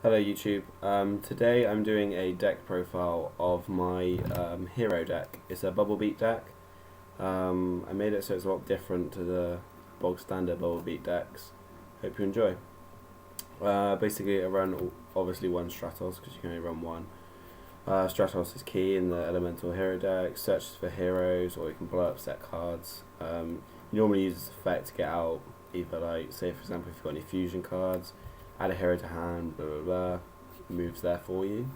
Hello YouTube. Today I'm doing a deck profile of my hero deck. It's a Bubble Beat deck. I made it so it's a lot different to the bog standard Bubble Beat decks. Hope you enjoy. Basically I run obviously one Stratos because you can only run one. Stratos is key in the elemental hero deck, searches for heroes, or you can blow up set cards. You normally use this effect to get out either, like, say for example if you've got any fusion cards, add a hero to hand, blah blah blah, moves there for you.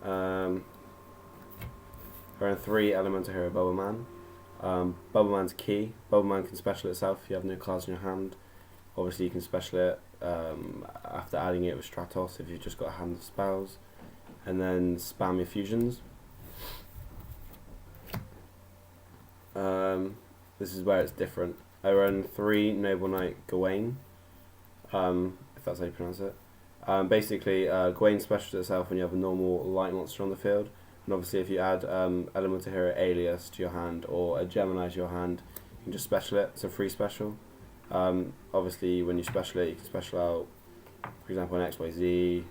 Around 3 elemental hero Bubble Man. Bubble Man's key. Bubble Man can special itself if you have no cards in your hand. Obviously you can special it after adding it with Stratos if you've just got a hand of spells, and then spam your fusions. This is where it's different. I run 3 Noble Knight Gawayn, if that's how you pronounce it. Basically, Gawayn specials itself when you have a normal light monster on the field, and obviously if you add elemental hero Alius to your hand or a Gemini to your hand, you can just special it. It's a free special. Obviously when you special it, you can special out, for example, an XYZ.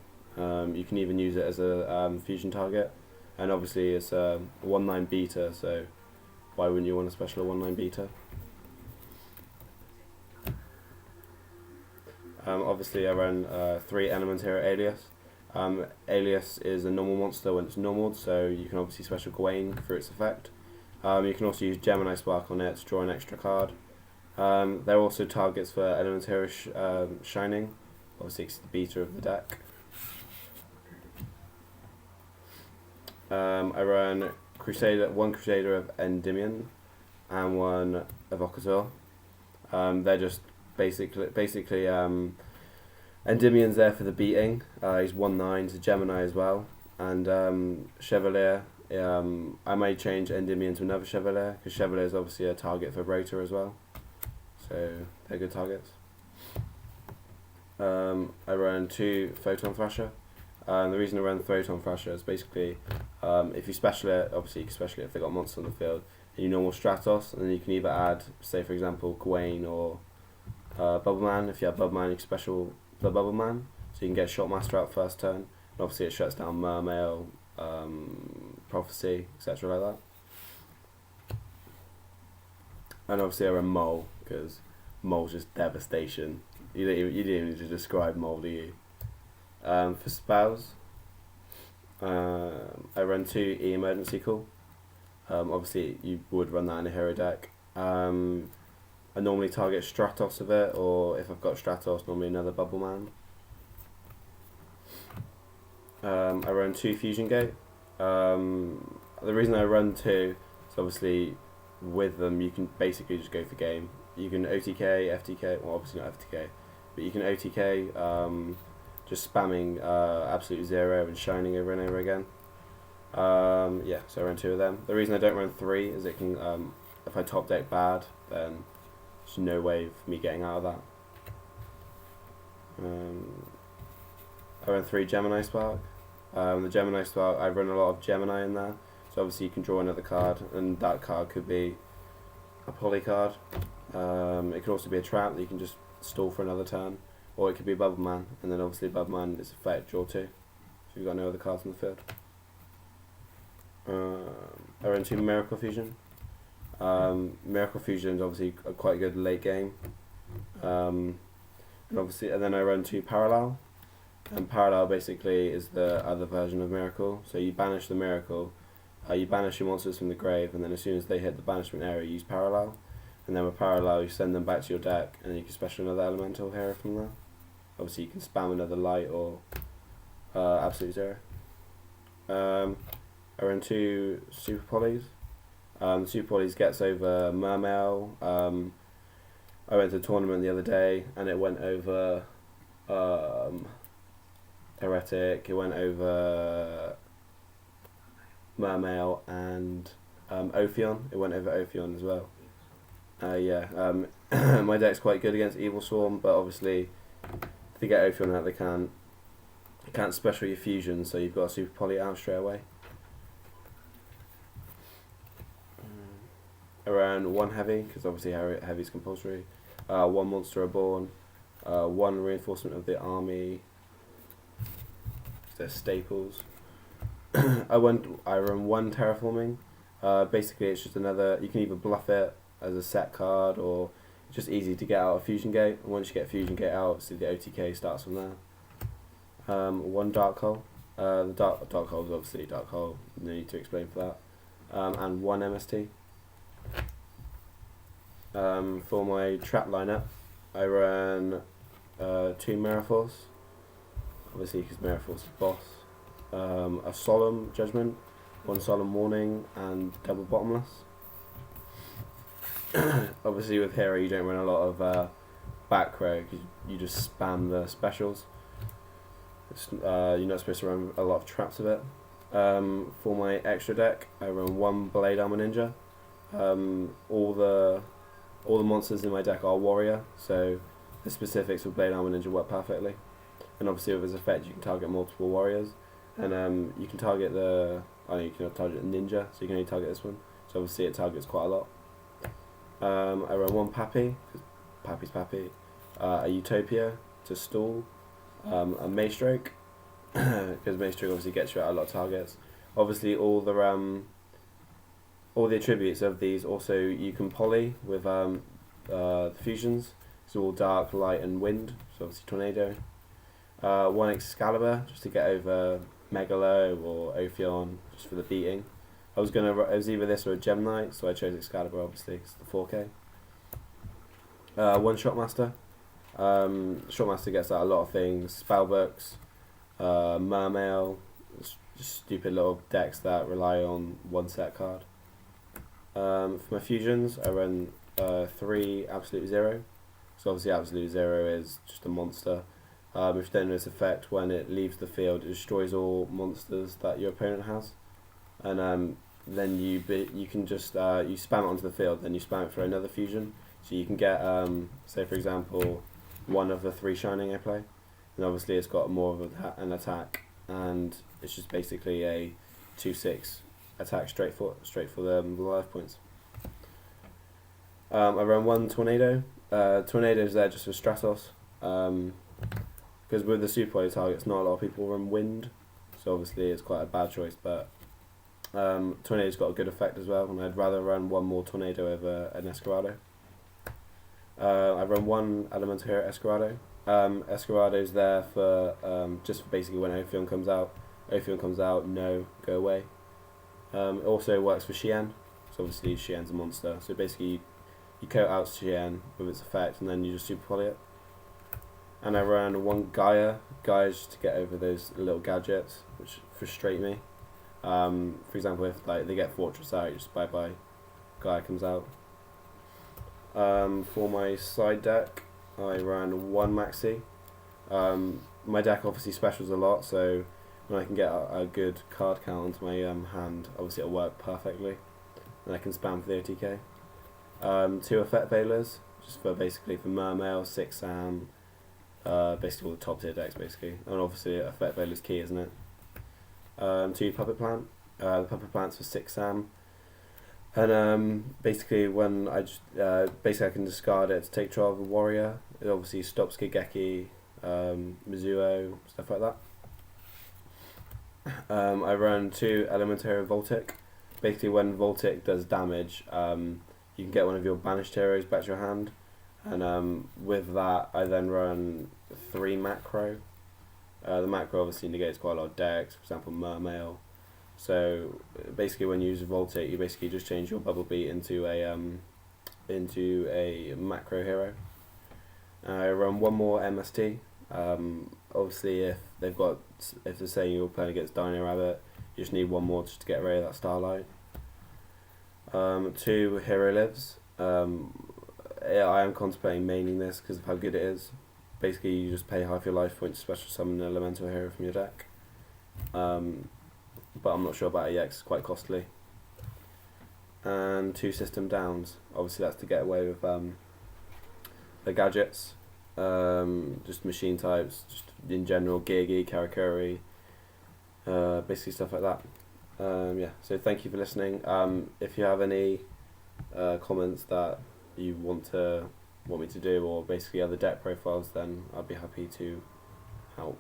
You can even use it as a fusion target, and obviously it's a 1/9 beta, so why wouldn't you want to special a 1/9 beta? Obviously I run 3 elements here at Alius. Alius is a normal monster when it's normal, so you can obviously special Gawayn for its effect. You can also use Gemini Spark on it to draw an extra card. There are also targets for element hero Shining. Obviously it's the beta of the deck. I run one Crusader of Endymion and one Evocator. They're just basically Endymion's there for the beating. He's 1/9, he's a Gemini as well, and Chevalier. I may change Endymion to another Chevalier because Chevalier is obviously a target for Rotor as well, so they're good targets. I run 2 Photon Thrasher. The reason I run Photon Thrasher is basically if you special it, obviously you can special it if they got monsters on the field, and you normal Stratos, and then you can either add, say for example, Gawayn or Bubble Man. If you have Bubble Man, you can special the Bubble Man, so you can get Shotmaster out first turn, and obviously it shuts down Mermail, Prophecy, etc. like that. And obviously I run Mole, because Mole's just devastation. You didn't even need to describe Mole, do you? For spells, I run 2 emergency call. Obviously you would run that in a hero deck. I normally target Stratos of it, or if I've got Stratos, normally another Bubble Man. I run 2 Fusion Gate. The reason I run 2 is obviously with them you can basically just go for game. You can OTK, FTK, well obviously not FTK, but you can OTK just spamming Absolute Zero and Shining over and over again. Yeah, so I run 2 of them. The reason I don't run 3 is it can, if I top deck bad, then there's no way of me getting out of that. I run 3 Gemini Spark. The Gemini Spark, I run a lot of Gemini in there, so obviously you can draw another card, and that card could be a poly card. It could also be a trap that you can just stall for another turn, or it could be Bubble Man, and then obviously Bubble Man is effect draw 2, if you've got no other cards on the field. I run 2 Miracle Fusion. Miracle Fusion is obviously quite good late game, and then I run 2 Parallel, and Parallel basically is the other version of Miracle. So you banish the Miracle, you banish your monsters from the grave, and then as soon as they hit the banishment area you use Parallel, and then with Parallel you send them back to your deck, and then you can special another elemental hero from there. Obviously you can spam another light or Absolute Zero. I run 2 Super-polys. Super-polys gets over Mermail. I went to a tournament the other day and it went over Heretic, it went over Mermail and Ophion. It went over Ophion as well. Yeah, my deck's quite good against Evil Swarm, but obviously if they get Ophion out you can't special your fusion, so you've got a Super-poly out straight away. Around 1 heavy, because obviously heavy is compulsory. 1 Monster Reborn, 1 reinforcement of the army, they're staples. I run one Terraforming. Basically, it's just another. You can either bluff it as a set card or just easy to get out of Fusion Gate. And once you get Fusion Gate out, so the OTK starts from there. One Dark Hole. The dark hole is obviously Dark Hole. No need to explain for that. And one MST. For my trap lineup, I run 2 Mirror Force. Obviously, because Mirror Force is boss. A Solemn Judgement, 1 Solemn Warning, and double Bottomless. Obviously, with Hero, you don't run a lot of back row because you just spam the specials. You're not supposed to run a lot of traps of it. For my extra deck, I run 1 Blade Armor Ninja. All the monsters in my deck are warrior, so the specifics of Blade Armor Ninja work perfectly. And obviously, with its effect, you can target multiple warriors, and you can target you can target ninja, so you can only target this one. So obviously, it targets quite a lot. I run 1 Pappy, because Pappy's Pappy. A Utopia to stall. A Maystroke, because Maystroke obviously gets you out a lot of targets. Obviously, all the attributes of these also you can poly with the fusions. It's all dark, light, and wind. So obviously tornado. 1 Excalibur just to get over Megalo or Ophion just for the beating. It was either this or a Gemini, so I chose Excalibur obviously because the 4K. 1 Shotmaster. Shotmaster gets out a lot of things. Spellbooks, Mermail, just stupid little decks that rely on 1 set card. For my fusions, I run 3 Absolute Zero. So obviously Absolute Zero is just a monster. If you don't know its effect, when it leaves the field, it destroys all monsters that your opponent has. And then you can just you spam it onto the field, then you spam it for another fusion. So you can get, say for example, 1 of the 3 Shining I play. And obviously it's got more of an attack, and it's just basically a 2/6 attack straight for the life points. I run 1 Tornado. Tornado's there just for Stratos. Because with the Super Poly targets, not a lot of people run Wind, so obviously it's quite a bad choice, but Tornado's got a good effect as well, and I'd rather run 1 more Tornado over an Escarado. I run 1 Elemental Hero Escarado. Escarado's there for just for basically when Ophion comes out. Ophion comes out, no, go away. It also works for Xian, so obviously Xian's a monster, so basically you coat out Xian with its effect and then you just Super Poly it. And I ran 1 Gaia's just to get over those little gadgets which frustrate me. For example, if they get Fortress out, just bye-bye, Gaia comes out. For my side deck, I ran 1 Maxi. My deck obviously specials a lot, so when I can get a good card count onto my hand, obviously it'll work perfectly, and I can spam for the OTK. 2 Effect Veilers, just for basically for Mermail, 6 Sam, basically all the top tier decks basically, and obviously Effect Veiler's key, isn't it? 2 Puppet Plant. The Puppet Plant's for 6 Sam. And basically when I can discard it to take 12 of Warrior. It obviously stops Kigeki, Mizuo, stuff like that. I run 2 Elementary Voltic. Basically when Voltic does damage, you can get one of your banished heroes back to your hand. And with that I then run 3 Macro. The Macro obviously negates quite a lot of decks, for example Mermail. So basically when you use Voltic, you basically just change your Bubble Beat into a macro hero. I run 1 more MST. Obviously if they're saying you're playing against Dino Rabbit, you just need 1 more just to get rid of that Starlight. 2 Hero Lives. I am contemplating maining this because of how good it is. Basically you just pay half your life points to special summon an elemental hero from your deck. But I'm not sure about it yet, 'cause it's quite costly. And 2 System Downs. Obviously that's to get away with the gadgets, just machine types, just in general, Gigi, Karakuri, basically stuff like that. Yeah, so thank you for listening. If you have any comments that you want me to do, or basically other deck profiles, then I'd be happy to help.